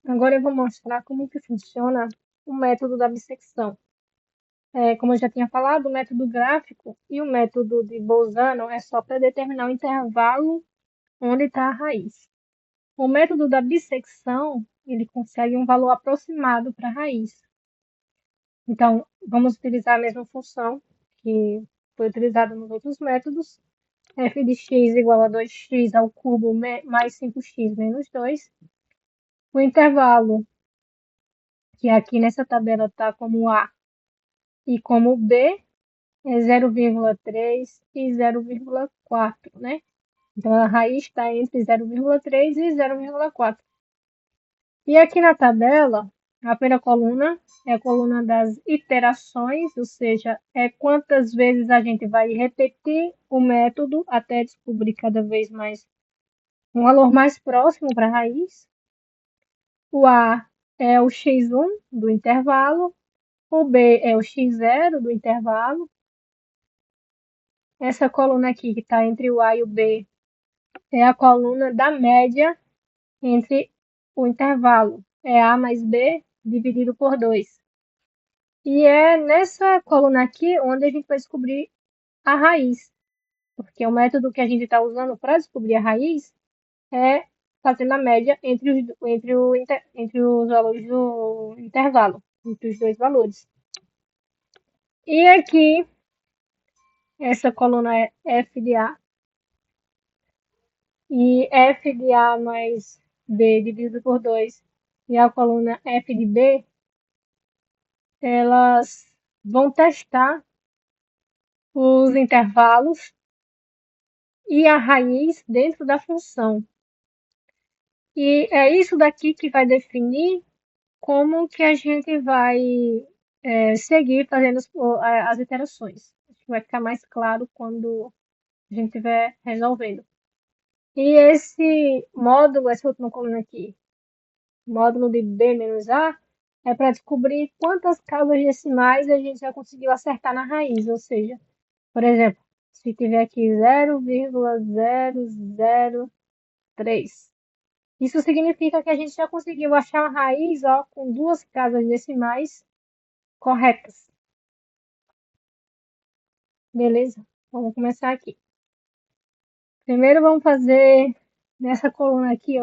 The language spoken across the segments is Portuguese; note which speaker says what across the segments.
Speaker 1: Agora eu vou mostrar como que funciona o método da bissecção. Como eu já tinha falado, o método gráfico e o método de Bolzano é só para determinar o intervalo onde está a raiz. O método da bissecção, ele consegue um valor aproximado para a raiz. Então, vamos utilizar a mesma função que foi utilizada nos outros métodos. F de x igual a 2x ao cubo mais 5x menos 2. O intervalo, que aqui nessa tabela está como A e como B, é 0,3 e 0,4, né? Então, a raiz está entre 0,3 e 0,4. E aqui na tabela, a primeira coluna é a coluna das iterações, ou seja, é quantas vezes a gente vai repetir o método até descobrir cada vez mais um valor mais próximo para a raiz. O A é o x1 do intervalo, o B é o x0 do intervalo. Essa coluna aqui que está entre o A e o B é a coluna da média entre o intervalo. É A mais B dividido por 2. E é nessa coluna aqui onde a gente vai descobrir a raiz. Porque o método que a gente está usando para descobrir a raiz é fazendo a média entre os valores do intervalo, entre os dois valores. E aqui, essa coluna é f de A. E f de A mais B dividido por 2 e a coluna f de B, elas vão testar os intervalos e a raiz dentro da função. E é isso daqui que vai definir como que a gente vai seguir fazendo as iterações. Acho que vai ficar mais claro quando a gente estiver resolvendo. E esse módulo, essa última coluna aqui, módulo de B menos A, é para descobrir quantas casas decimais a gente já conseguiu acertar na raiz. Ou seja, por exemplo, se tiver aqui 0,003. Isso significa que a gente já conseguiu achar a raiz com duas casas decimais corretas. Beleza? Vamos começar aqui. Primeiro vamos fazer nessa coluna aqui,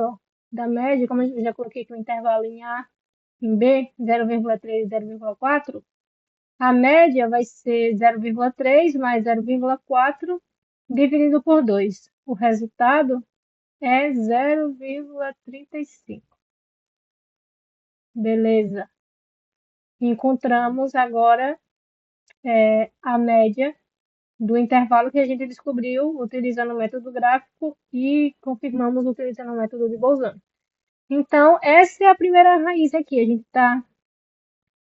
Speaker 1: da média, como eu já coloquei aqui o intervalo em A, em B, 0,3 e 0,4. A média vai ser 0,3 mais 0,4 dividido por 2. O resultado é 0,35. Beleza. Encontramos agora a média do intervalo que a gente descobriu utilizando o método gráfico e confirmamos utilizando o método de Bolzano. Então, essa é a primeira raiz aqui. A gente está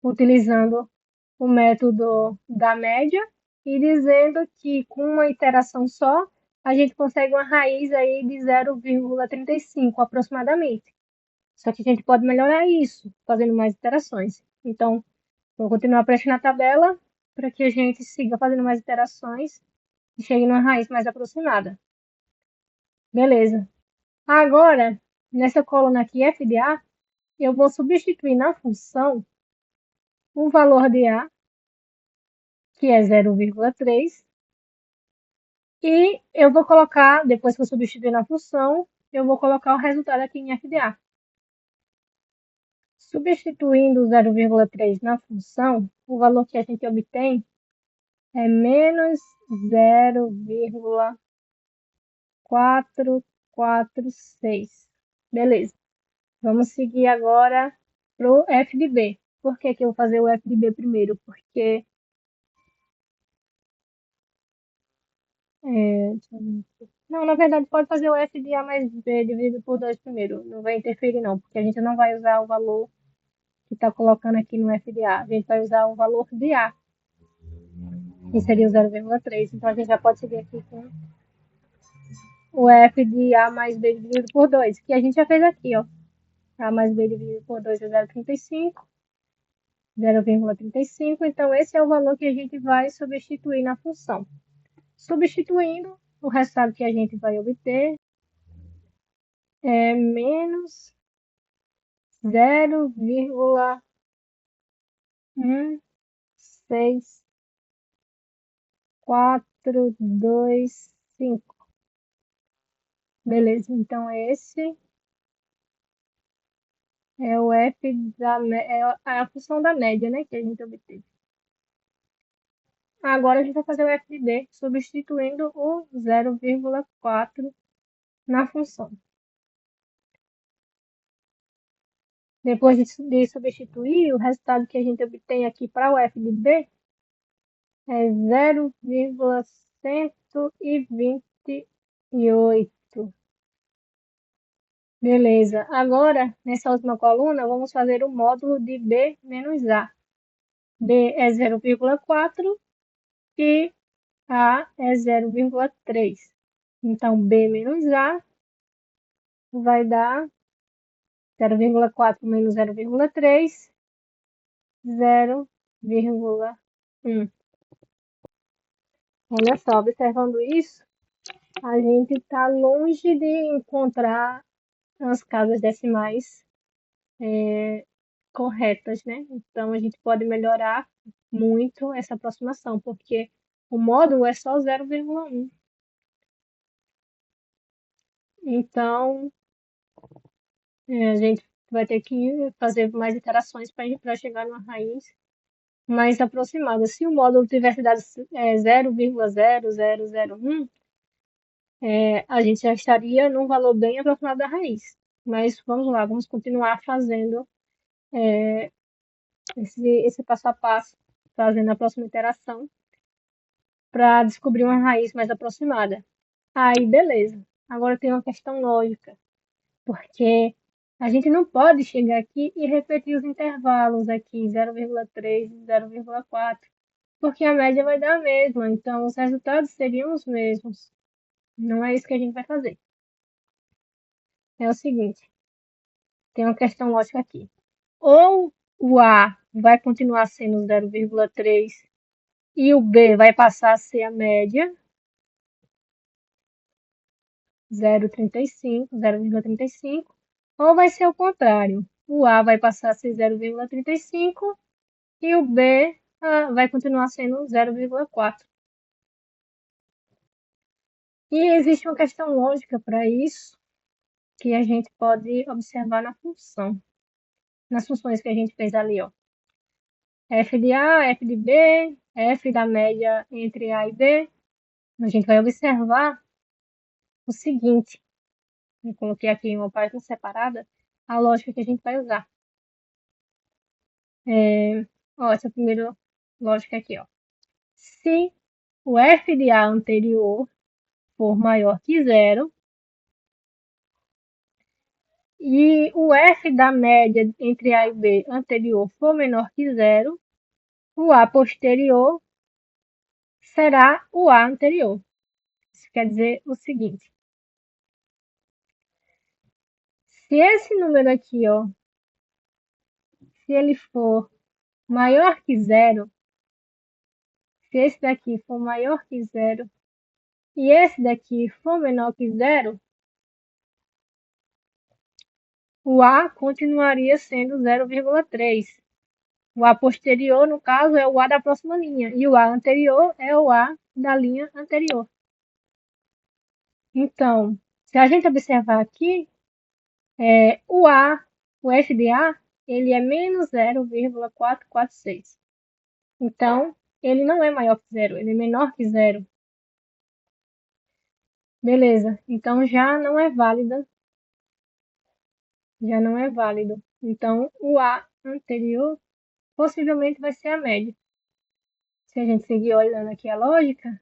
Speaker 1: utilizando o método da média e dizendo que com uma iteração só, a gente consegue uma raiz aí de 0,35 aproximadamente. Só que a gente pode melhorar isso fazendo mais iterações. Então, vou continuar preenchendo a tabela para que a gente siga fazendo mais iterações e chegue numa raiz mais aproximada. Beleza. Agora, nessa coluna aqui, f de A, eu vou substituir na função o valor de A, que é 0,3, e eu vou colocar, depois que eu substituir na função, eu vou colocar o resultado aqui em f de A. Substituindo o 0,3 na função, o valor que a gente obtém é menos 0,446. Beleza. Vamos seguir agora para o f de B. Por que eu vou fazer o f de B primeiro? Porque não, na verdade, pode fazer o f de A mais B dividido por 2 primeiro. Não vai interferir, não, porque a gente não vai usar o valor que está colocando aqui no f de A. A gente vai usar o valor de A, que seria o 0,3. Então, a gente já pode seguir aqui com o f de A mais B dividido por 2, que a gente já fez aqui, ó. A mais B dividido por 2 é 0,35. 0,35. Então, esse é o valor que a gente vai substituir na função. Substituindo, o resultado que a gente vai obter é menos 0,16425. Beleza, então esse é o f é a função da média, né, que a gente obteve. Agora a gente vai fazer o f de b, substituindo o 0,4 na função. Depois de substituir, o resultado que a gente obtém aqui para o f de b é 0,128. Beleza. Agora, nessa última coluna, vamos fazer o módulo de b menos a. B é 0,4 e a é 0,3. Então, b menos a vai dar 0,4 menos 0,3, 0,1. Olha só, observando isso, a gente está longe de encontrar as casas decimais corretas, né? Então, a gente pode melhorar muito essa aproximação, porque o módulo é só 0,1. Então, a gente vai ter que fazer mais iterações para chegar numa raiz mais aproximada. Se o módulo tivesse dado 0,0001, a gente já estaria num valor bem aproximado da raiz. Mas vamos lá, vamos continuar fazendo esse passo a passo, fazendo a próxima iteração para descobrir uma raiz mais aproximada. Aí, beleza. Agora tem uma questão lógica, porque a gente não pode chegar aqui e repetir os intervalos aqui, 0,3 e 0,4, porque a média vai dar a mesma, então os resultados seriam os mesmos. Não é isso que a gente vai fazer. É o seguinte, tem uma questão lógica aqui. Ou o A vai continuar sendo 0,3 e o B vai passar a ser a média, 0,35, ou vai ser o contrário. O A vai passar a ser 0,35 e o B vai continuar sendo 0,4. E existe uma questão lógica para isso, que a gente pode observar na função, nas funções que a gente fez ali, ó. F de A, F de B, F da média entre A e B. A gente vai observar o seguinte, eu coloquei aqui em uma página separada, a lógica que a gente vai usar. Essa primeira lógica aqui, ó. Se o F de A anterior for maior que zero, e o F da média entre A e B anterior for menor que zero, o A posterior será o A anterior. Isso quer dizer o seguinte. Se esse número aqui, ó, se ele for maior que zero, se esse daqui for maior que zero e esse daqui for menor que zero, o A continuaria sendo 0,3. O A posterior, no caso, é o A da próxima linha, e o A anterior é o A da linha anterior. Então, se a gente observar aqui, o F de A, ele é menos 0,446. Então, ele não é maior que zero, ele é menor que zero. Beleza, então já não é válido. Então, o A anterior possivelmente vai ser a média. Se a gente seguir olhando aqui a lógica,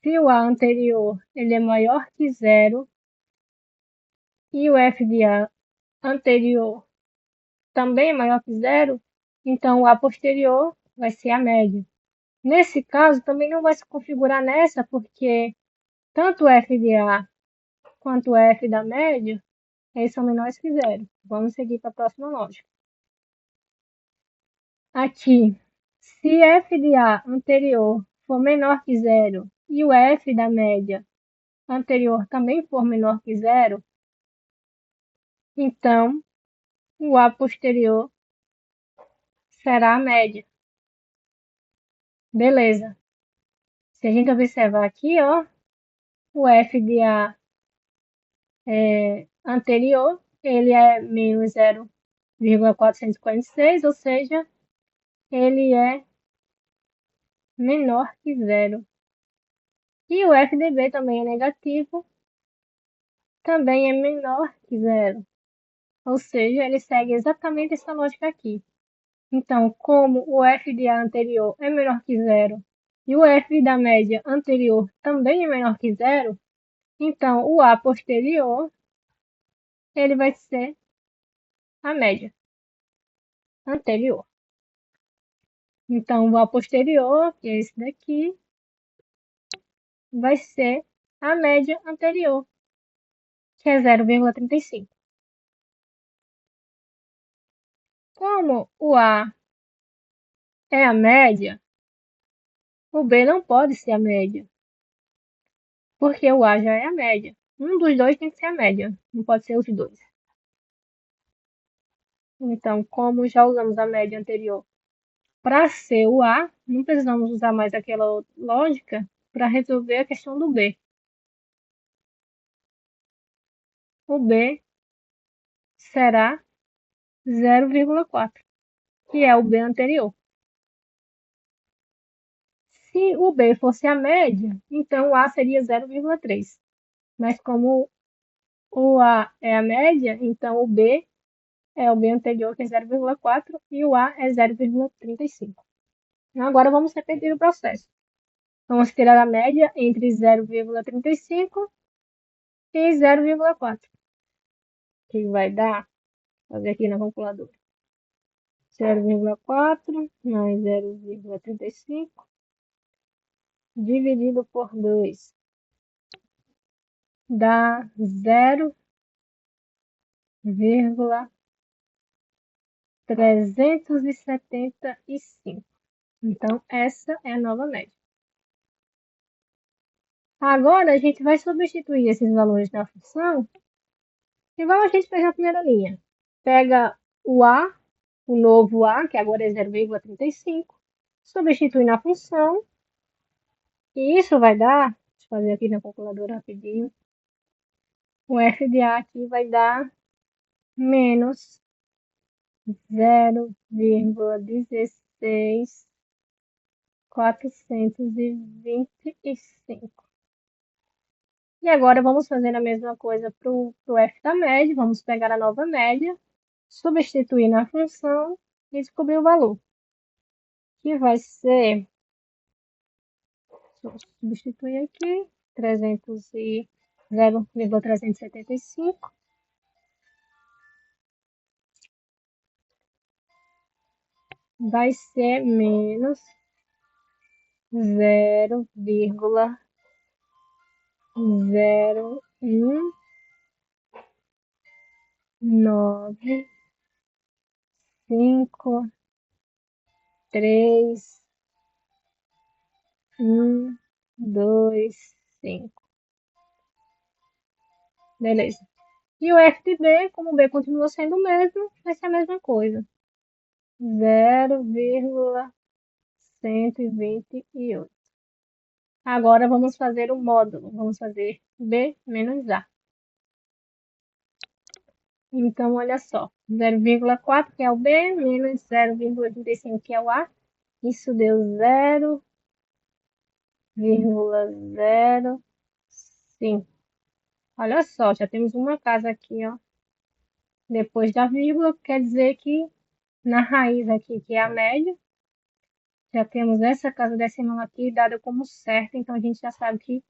Speaker 1: se o A anterior ele é maior que zero e o F de A anterior também é maior que zero, então o A posterior vai ser a média. Nesse caso, também não vai se configurar nessa, porque tanto o F de A quanto o F da média, eles são menores que zero. Vamos seguir para a próxima lógica. Aqui, se F de A anterior for menor que zero e o F da média anterior também for menor que zero, então o A posterior será a média. Beleza. Se a gente observar aqui, ó, o F de A anterior, ele é menos 0,446, ou seja, ele é menor que zero. E o F de B também é negativo, também é menor que zero. Ou seja, ele segue exatamente essa lógica aqui. Então, como o F de A anterior é menor que zero e o F da média anterior também é menor que zero, então o A posterior ele vai ser a média anterior. Então, o A posterior, que é esse daqui, vai ser a média anterior, que é 0,35. Como o A é a média, o B não pode ser a média, porque o A já é a média. Um dos dois tem que ser a média, não pode ser os dois. Então, como já usamos a média anterior para ser o A, não precisamos usar mais aquela lógica para resolver a questão do B. O B será 0,4, que é o B anterior. Se o B fosse a média, então o A seria 0,3. Mas como o A é a média, então o B é o B anterior, que é 0,4, e o A é 0,35. Agora vamos repetir o processo. Vamos tirar a média entre 0,35 e 0,4, que vai dar, vou fazer aqui na calculadora, 0,4 mais 0,35 dividido por 2 dá 0,375. Então, essa é a nova média. Agora, a gente vai substituir esses valores na função, igual a gente fez na primeira linha. Pega o A, o novo A, que agora é 0,35, substitui na função, e isso vai dar, deixa eu fazer aqui na calculadora rapidinho, o F de A aqui vai dar menos 0,16425. E agora vamos fazer a mesma coisa para o F da média, vamos pegar a nova média, substituir na função e descobrir o valor, que vai ser, vou substituir aqui, 0,375, vai ser menos 0,19535. Beleza. E o F de B, como o B continua sendo o mesmo, vai ser a mesma coisa. 0,128. Agora vamos fazer o módulo. Vamos fazer B menos A. Então, olha só. 0,4, que é o B, menos 0,85, que é o A. Isso deu 0,05. Olha só, já temos uma casa aqui, ó. Depois da vírgula, quer dizer que na raiz aqui, que é a média, já temos essa casa decimal aqui dada como certa, então a gente já sabe que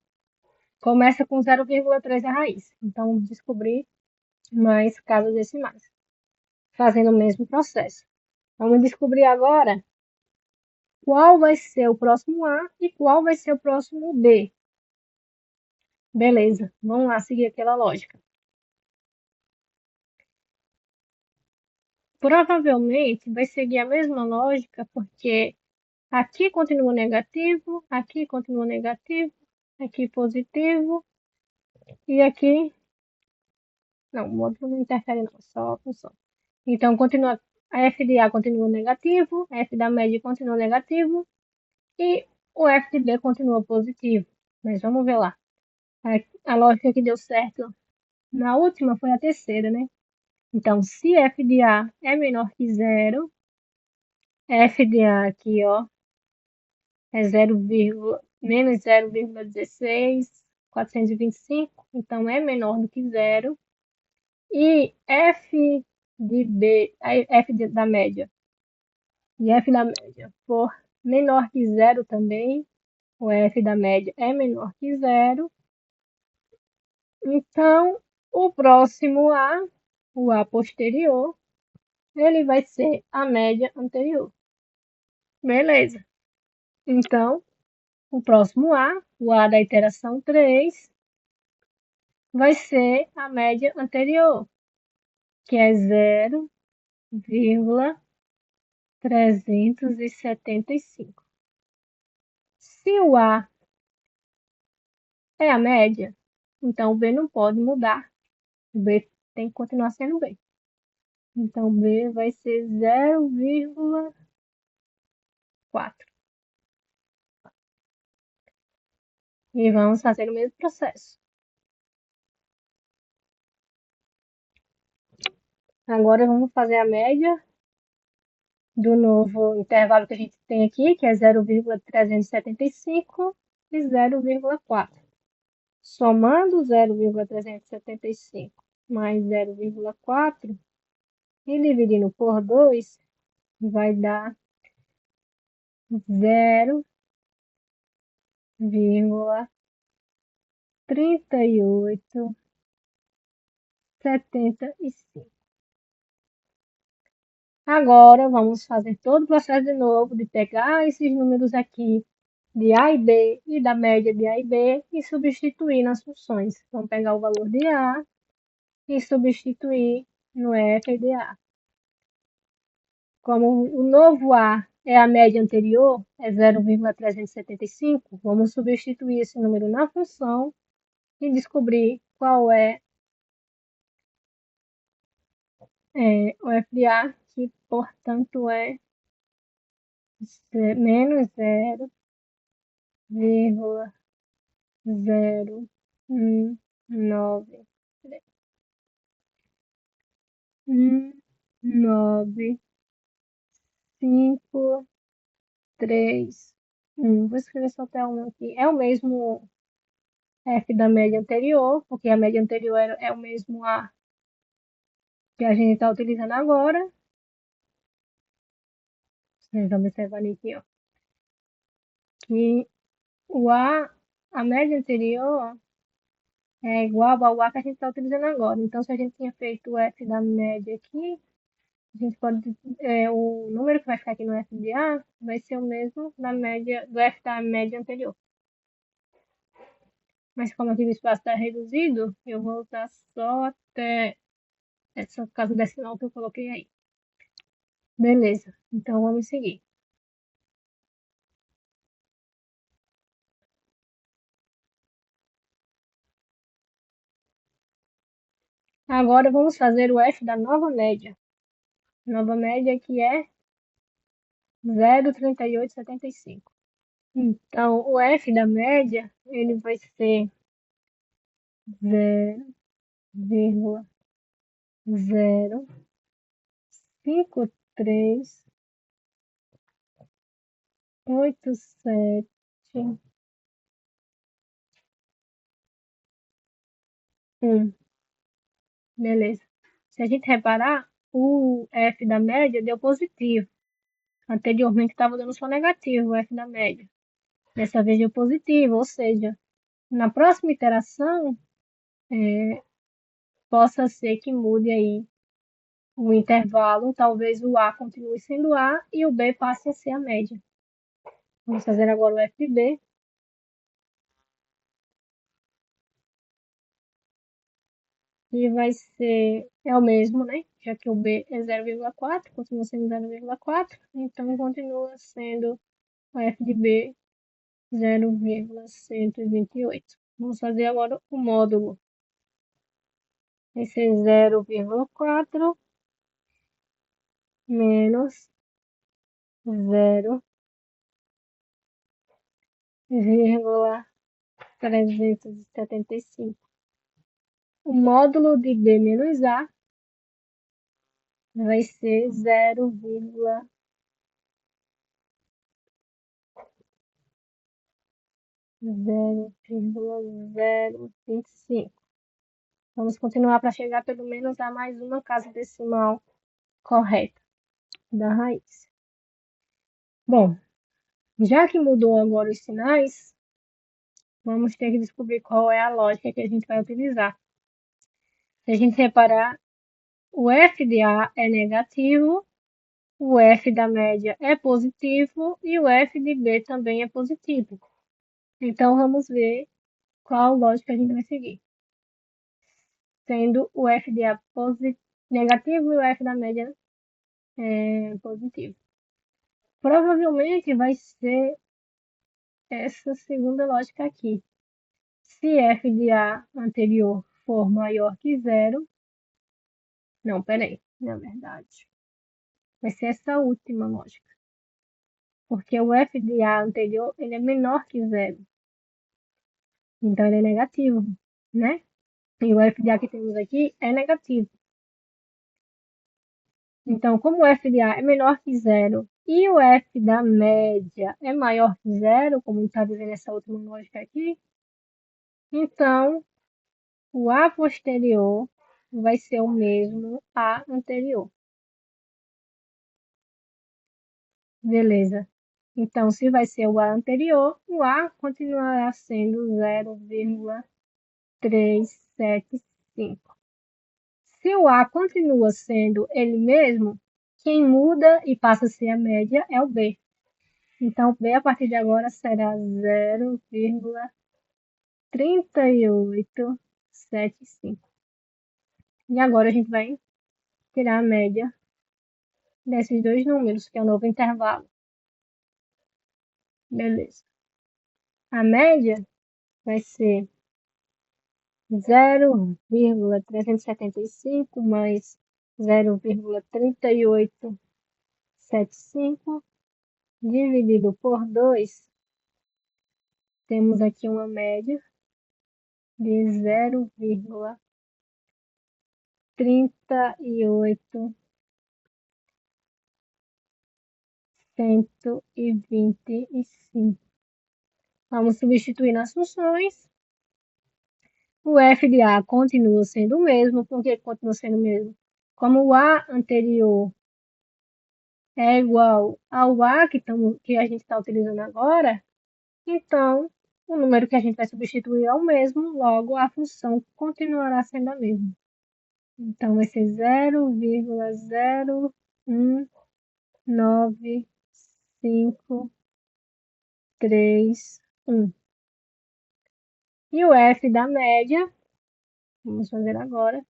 Speaker 1: começa com 0,3 a raiz. Então, vamos descobrir mais casas decimais, fazendo o mesmo processo. Vamos descobrir agora qual vai ser o próximo A e qual vai ser o próximo B. Beleza, vamos lá seguir aquela lógica. Provavelmente vai seguir a mesma lógica, porque aqui continua negativo, aqui positivo, e aqui... Não, o módulo não interfere não, só a função. Então, continua, a f de A continua negativo, a f da média continua negativo e o f de B continua positivo. Mas vamos ver lá. A lógica que deu certo na última foi a terceira, né? Então, se f de A é menor que zero, f de A aqui, ó, é menos 0,16425, então é menor do que zero. E f de B, da média, e f da média for menor que zero também, o f da média é menor que zero, então o próximo A, o A posterior, ele vai ser a média anterior. Beleza. Então, o próximo A, o A da iteração 3, vai ser a média anterior, que é 0,375. Se o A é a média, então o B não pode mudar. O B tem que continuar sendo B. Então, B vai ser 0,4. E vamos fazer o mesmo processo. Agora vamos fazer a média do novo intervalo que a gente tem aqui, que é 0,375 e 0,4. Somando 0,375 mais 0,4 e dividindo por 2, vai dar 0,3875. Agora, vamos fazer todo o processo de novo, de pegar esses números aqui, de A e B, e da média de A e B, e substituir nas funções. Vamos pegar o valor de A e substituir no f de A. Como o novo A é a média anterior, é 0,375, vamos substituir esse número na função e descobrir qual é o f de A, que, portanto, é menos 0,0193531. Vou escrever só até um aqui. É o mesmo f da média anterior, porque a média anterior é o mesmo A que a gente está utilizando agora. Vocês estão observando aqui, ó, que a média anterior é igual ao A que a gente está utilizando agora. Então, se a gente tinha feito o f da média aqui, a gente pode, o número que vai ficar aqui no f de A vai ser o mesmo da média, do f da média anterior. Mas como aqui o espaço está reduzido, eu vou usar só até essa casa decimal que eu coloquei aí. Beleza, então vamos seguir. Agora vamos fazer o f da nova média. Nova média que é 0,3875. Então, o f da média, ele vai ser 0,05387. Beleza. Se a gente reparar, o f da média deu positivo. Anteriormente estava dando só negativo o f da média. Dessa vez deu positivo, ou seja, na próxima iteração, possa ser que mude aí o intervalo, talvez o A continue sendo A e o B passe a ser a média. Vamos fazer agora o f de B. E vai ser, é o mesmo, né? Já que o B é 0,4, continua sendo 0,4, então continua sendo o f de B 0,128. Vamos fazer agora o módulo. Vai ser 0,4 menos 0,375. O módulo de B menos A vai ser 0,025. Vamos continuar para chegar pelo menos a mais uma casa decimal correta da raiz. Bom, já que mudou agora os sinais, vamos ter que descobrir qual é a lógica que a gente vai utilizar. Se a gente reparar, o f de A é negativo, o f da média é positivo e o f de B também é positivo. Então, vamos ver qual lógica a gente vai seguir. Sendo o f de A negativo e o f da média positivo. Provavelmente vai ser essa segunda lógica aqui. Se f de A anterior for maior que zero, não, peraí, na verdade, vai ser essa última lógica. Porque o f de A anterior ele é menor que zero. Então ele é negativo, né? E o f de A que temos aqui é negativo. Então, como o f de A é menor que zero e o f da média é maior que zero, como está dizendo essa última lógica aqui, então o A posterior vai ser o mesmo A anterior. Beleza. Então, se vai ser o A anterior, o A continuará sendo 0,375. Se o A continua sendo ele mesmo, quem muda e passa a ser a média é o B. Então, B a partir de agora será 0,3875. E agora a gente vai tirar a média desses dois números, que é o novo intervalo. Beleza. A média vai ser 0,375 mais 0,3875 dividido por 2, temos aqui uma média de 0,38125. Vamos substituir nas funções. O f de A continua sendo o mesmo. Por que continua sendo o mesmo? Como o A anterior é igual ao A que a gente está utilizando agora, então o número que a gente vai substituir é o mesmo, logo a função continuará sendo a mesma. Então vai ser 0,01951. E o f da média, vamos fazer agora,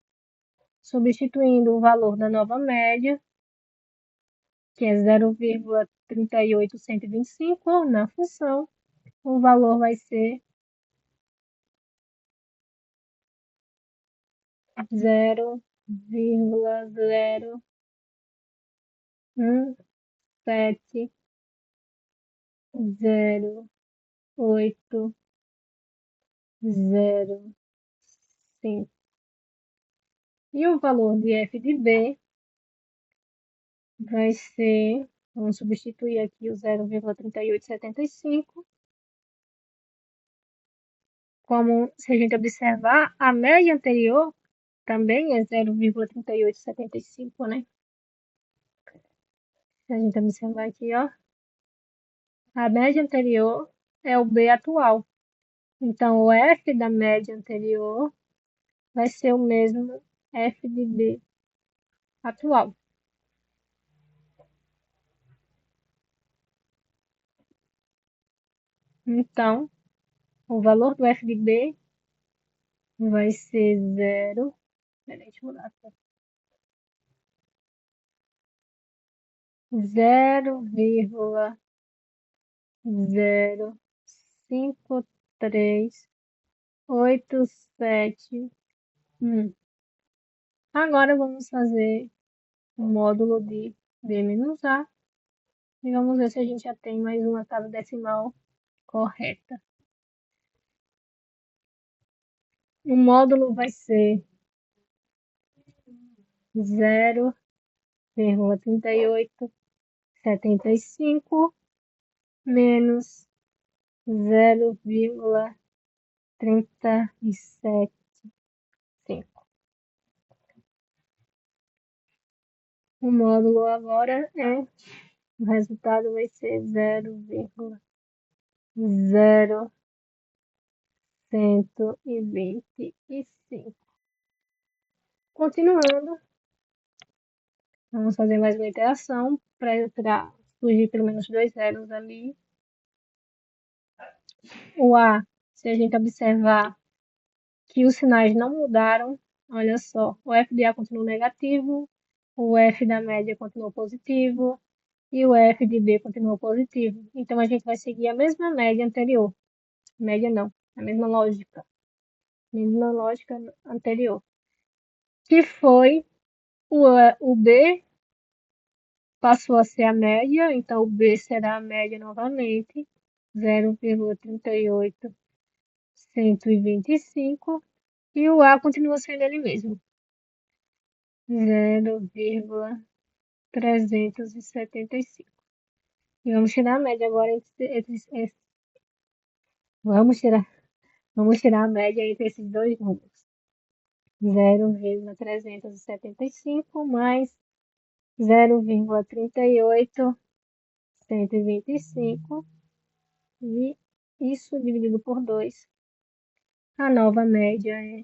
Speaker 1: substituindo o valor da nova média, que é 0,38125 na função, o valor vai ser 0,0170805. E o valor de f de B vai ser, vamos substituir aqui o 0,3875. Como se a gente observar, a média anterior também é 0,3875, né? Se a gente observar aqui, ó, a média anterior é o B atual. Então, o F da média anterior vai ser o mesmo F de B atual. Então, o valor do F de B vai ser 0. Peraí, deixa eu mudar. 0,05387. Agora vamos fazer o módulo de B menos A. E vamos ver se a gente já tem mais uma casa decimal correta. O módulo vai ser 0,3875 menos 0,375. O módulo agora o resultado vai ser 0,0125. Continuando, vamos fazer mais uma iteração para surgir pelo menos 2 zeros ali. O A, se a gente observar que os sinais não mudaram, olha só, o f de A continua negativo, o f da média continua positivo e o f de B continua positivo. Então, a gente vai seguir a mesma média anterior. Média não, a mesma lógica anterior, que foi o B passou a ser a média, então o B será a média novamente, 0,38125, e o A continua sendo ele mesmo, 0,375. E vamos tirar a média agora vamos tirar a média entre esses dois números. 0,375 mais 0,38125 e isso dividido por 2. A nova média é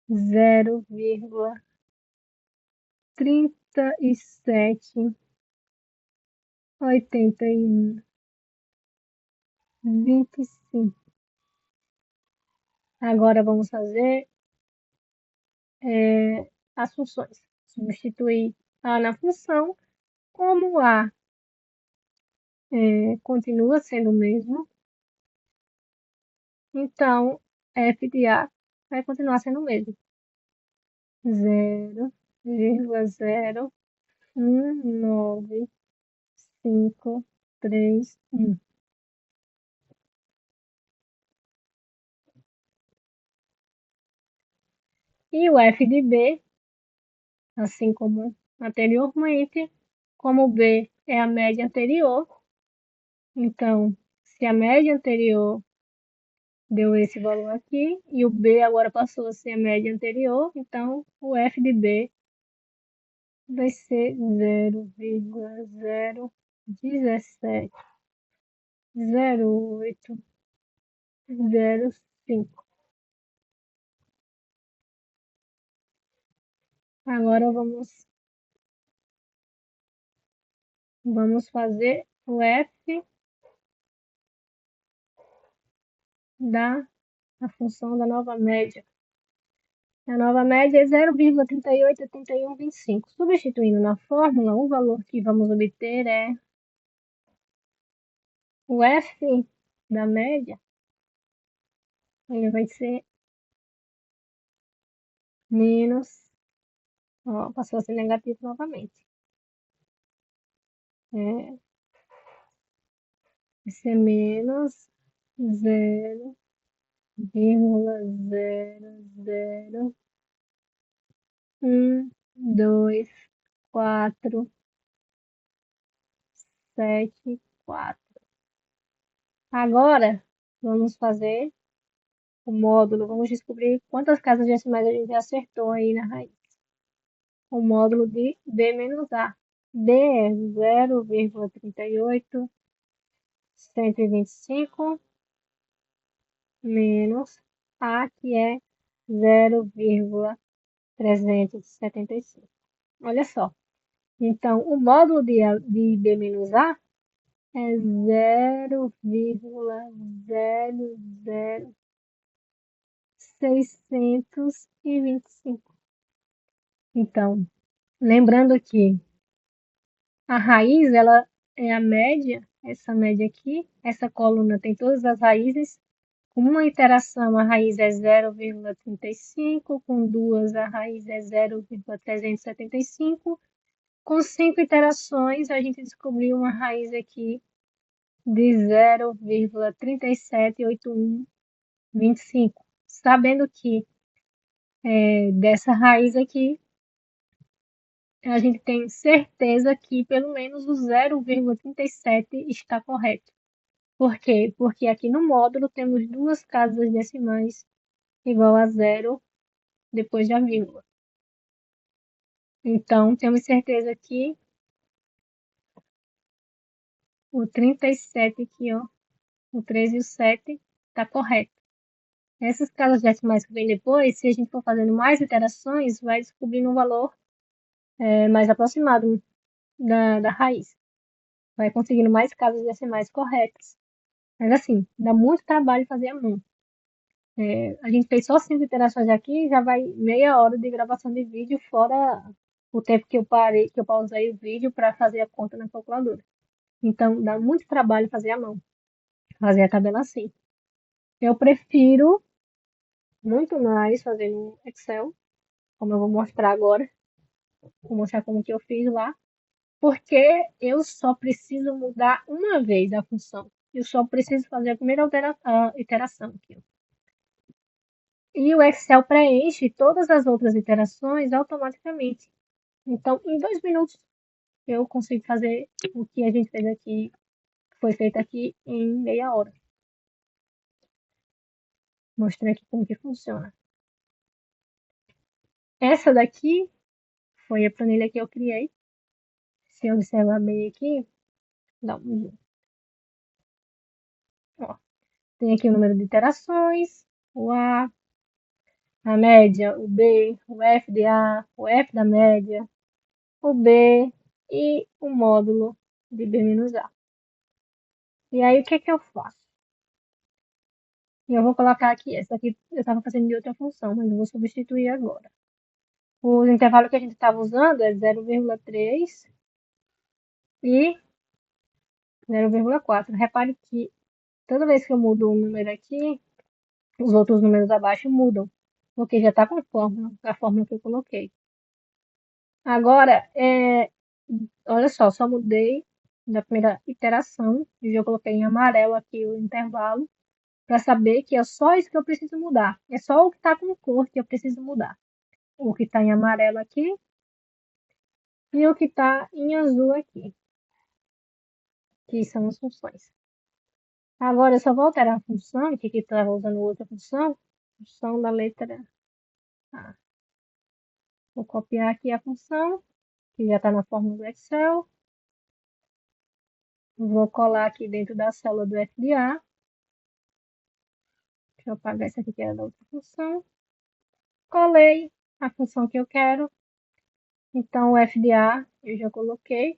Speaker 1: 0,378125. Agora vamos fazer as funções. Substituir A na função, como A continua sendo o mesmo, então f de A vai continuar sendo o mesmo. 0,019531. E o f de B, assim como anteriormente, como B é a média anterior, então, se a média anterior deu esse valor aqui, e o B agora passou a ser a média anterior, então o f de B vai ser 0,0170805. Agora vamos fazer o f da função da nova média. A nova média é 0,388125. Substituindo na fórmula, o valor que vamos obter é o f da média, ele vai ser menos, passou a ser negativo novamente. Vai ser menos 0,0012474. Agora, vamos fazer o módulo, vamos descobrir quantas casas decimais a gente acertou aí na raiz. O módulo de B menos A. D é 0,38125 menos A, que é 0,375. Olha só. Então, o módulo de B menos A é 0,00625. Então, lembrando que a raiz, ela é a média, essa média aqui, essa coluna tem todas as raízes. Com uma iteração, a raiz é 0,35, com duas, a raiz é 0,375, Com 5 iterações, a gente descobriu uma raiz aqui de 0,378125, sabendo que dessa raiz aqui, a gente tem certeza que pelo menos o 0,37 está correto. Por quê? Porque aqui no módulo temos duas casas decimais igual a zero depois da vírgula. Então, temos certeza que o 37 aqui, ó, o 3 e o 7 está correto. Essas casas decimais que vem depois, se a gente for fazendo mais iterações, vai descobrindo um valor mais aproximado da raiz. Vai conseguindo mais casas decimais corretas. Mas assim, dá muito trabalho fazer a mão. A gente fez só 5 iterações aqui, já vai meia hora de gravação de vídeo, fora o tempo que eu parei, que eu pausei o vídeo para fazer a conta na calculadora. Então, dá muito trabalho fazer a mão, fazer a tabela assim. Eu prefiro muito mais fazer no Excel, como eu vou mostrar agora. Vou mostrar como que eu fiz lá, porque eu só preciso mudar uma vez a função. Eu só preciso fazer a primeira iteração aqui. E o Excel preenche todas as outras iterações automaticamente. Então, em 2 minutos, eu consigo fazer o que a gente fez aqui, foi feito aqui em meia hora. Mostrei aqui como que funciona. Essa daqui foi a planilha que eu criei. Se observar bem aqui, dá um zoom. Ó, tem aqui o número de iterações, o A, a média, o B, o F de A, o F da média, o B e o módulo de B-A. E aí, o que é que eu faço? Eu vou colocar aqui, essa aqui eu estava fazendo de outra função, mas eu vou substituir agora. O intervalo que a gente estava usando é 0,3 e 0,4. Repare que toda vez que eu mudo um número aqui, os outros números abaixo mudam, porque já está com a fórmula que eu coloquei. Agora, olha só mudei da primeira iteração, e já coloquei em amarelo aqui o intervalo, para saber que é só isso que eu preciso mudar. É só o que está com cor que eu preciso mudar. O que está em amarelo aqui e o que está em azul aqui, que são as funções. Agora eu só vou alterar a função, que aqui estava usando outra função da letra A. Vou copiar aqui a função, que já está na fórmula do Excel. Vou colar aqui dentro da célula do FDA. Deixa eu apagar essa aqui que era da outra função. Colei a função que eu quero. Então, o FDA eu já coloquei.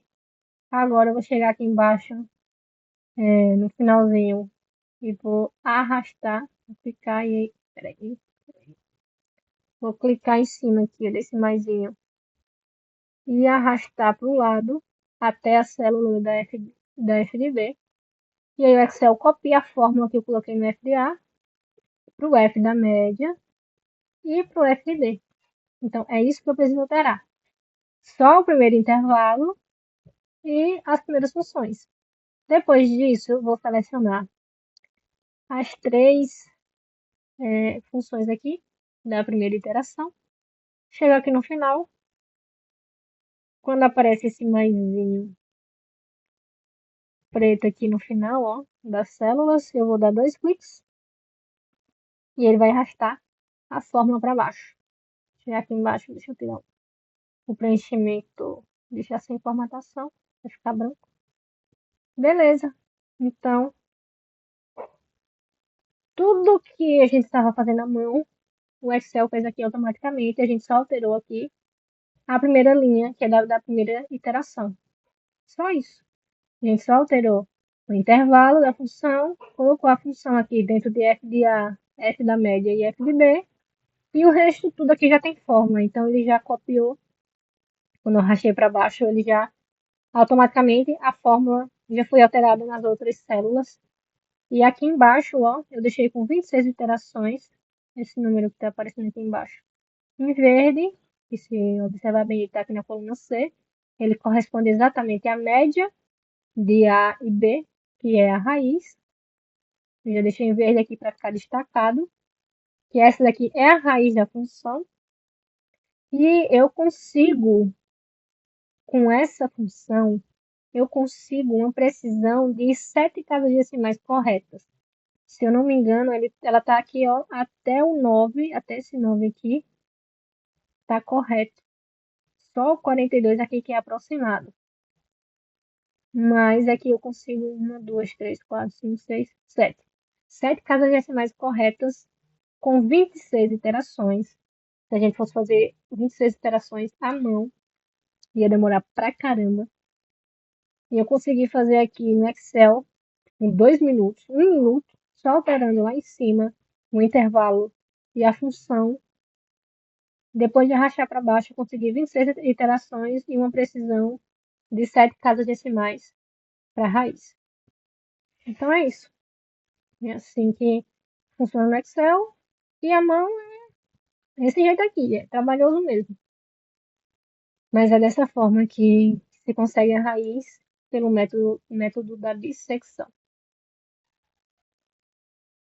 Speaker 1: Agora eu vou chegar aqui embaixo, no finalzinho, e vou arrastar, vou clicar e aí, peraí. Vou clicar em cima aqui desse maisinho e arrastar para o lado até a célula da FDB. E aí o Excel copia a fórmula que eu coloquei no FDA para o F da média e para o FD. Então, é isso que eu preciso alterar. Só o primeiro intervalo e as primeiras funções. Depois disso, eu vou selecionar as três funções aqui da primeira iteração. Chego aqui no final. Quando aparece esse maisinho preto aqui no final, ó, das células, eu vou dar 2 cliques e ele vai arrastar a fórmula para baixo. Chegar aqui embaixo, deixa eu tirar o preenchimento, deixar sem formatação, vai ficar branco. Beleza. Então, tudo que a gente estava fazendo à mão, o Excel fez aqui automaticamente. A gente só alterou aqui a primeira linha, que é da primeira iteração. Só isso. A gente só alterou o intervalo da função, colocou a função aqui dentro de f de A, f da média e f de B, e o resto tudo aqui já tem fórmula. Então, ele já copiou. Quando eu rachei para baixo, ele já automaticamente a fórmula já foi alterada nas outras células. E aqui embaixo, ó, eu deixei com 26 iterações, esse número que está aparecendo aqui embaixo, em verde, e se observar bem, ele está aqui na coluna C, Ele corresponde exatamente à média de A e B, que é a raiz. Eu já deixei em verde aqui para ficar destacado, que essa daqui é a raiz da função. E eu consigo, com essa função, eu consigo uma precisão de 7 casas decimais corretas. Se eu não me engano, ela está aqui, ó, até o 9, até esse 9 aqui, está correto. Só o 42 aqui que é aproximado. Mas aqui eu consigo 1, 2, 3, 4, 5, 6, 7. 7 casas decimais corretas com 26 iterações. Se a gente fosse fazer 26 iterações à mão, ia demorar pra caramba. E eu consegui fazer aqui no Excel em 2 minutos, 1 minuto, só alterando lá em cima o intervalo e a função. Depois de arrastar para baixo, eu consegui 26 iterações e uma precisão de 7 casas decimais para a raiz. Então é isso. É assim que funciona no Excel. E a mão é desse jeito aqui, é trabalhoso mesmo. Mas é dessa forma que se consegue a raiz pelo método da dissecção.